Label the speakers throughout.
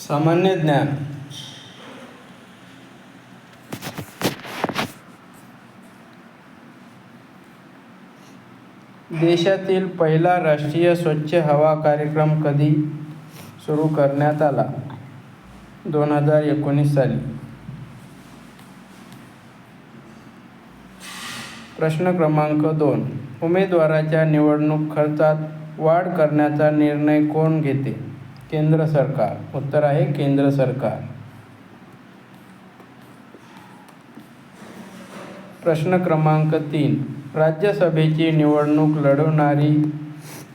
Speaker 1: सामान्य ज्ञान. देशातील पहिला राष्ट्रीय स्वच्छ हवा कार्यक्रम कधी सुरू करण्यात आला? 2019 साली. प्रश्न क्रमांक 2. उमेदवाराच्या निवडणूक खर्चात वाढ करण्याचा निर्णय कोण घेते? केंद्र सरकार. उत्तर आहे केंद्र सरकार. प्रश्न क्रमांक 3. राज्यसभेची निवडणूक लढवणारी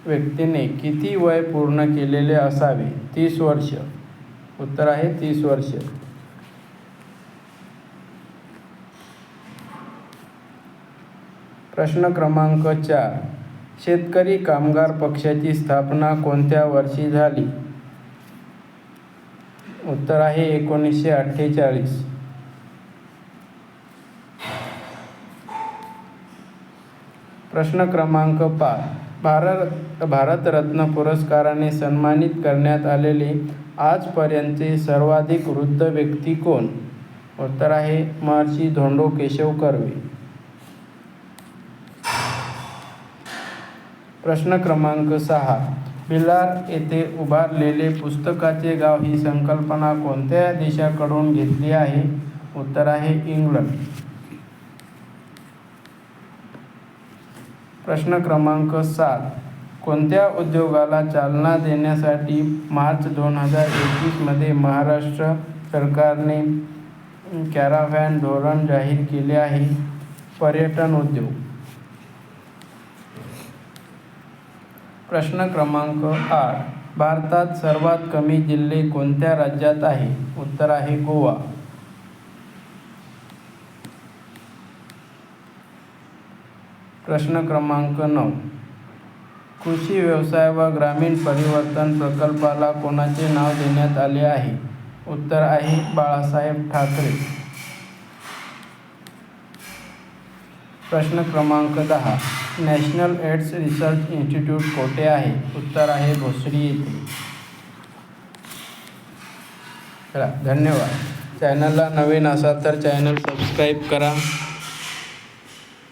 Speaker 1: व्यक्तीने किती वय पूर्ण केलेले असावे? 30 वर्ष. उत्तर आहे 30 वर्ष. प्रश्न क्रमांक 4. शेतकरी कामगार पक्षाची स्थापना कोणत्या वर्षी झाली? उत्तर आहे 1948. प्रश्न क्रमांक 5. भारतरत्न पुरस्काराने सन्मानित करण्यात आलेले आजपर्यंतचे सर्वाधिक वृद्ध व्यक्ती कोण? उत्तर आहे महर्षी धोंडो केशव कर्वे. प्रश्न क्रमांक 6. भिलार येथे उभारलेले पुस्तकाचे गाव ही संकल्पना कोणत्या देशाकडून घेतली आहे? उत्तर आहे इंग्लंड. प्रश्न क्रमांक 7. कोणत्या उद्योगाला चालना देण्यासाठी मार्च 2021 मध्ये महाराष्ट्र सरकारने कॅराव्हॅन धोरण जाहीर केले आहे? पर्यटन उद्योग. प्रश्न क्रमांक 8. भारतात सर्वात कमी जिल्हे कोणत्या राज्यात आहे? उत्तर आहे गोवा. प्रश्न क्रमांक 9. कृषी व्यवसाय व ग्रामीण परिवर्तन प्रकल्पाला कोणाचे नाव देण्यात आले आहे? उत्तर आहे बाळासाहेब ठाकरे. प्रश्न क्रमांक 10. नॅशनल एड्स रिसर्च इन्स्टिट्यूट कोठे आहे? उत्तर आहे भोसरी येथे. धन्यवाद. चॅनलला नवीन असाल तर चॅनल सबस्क्राईब करा.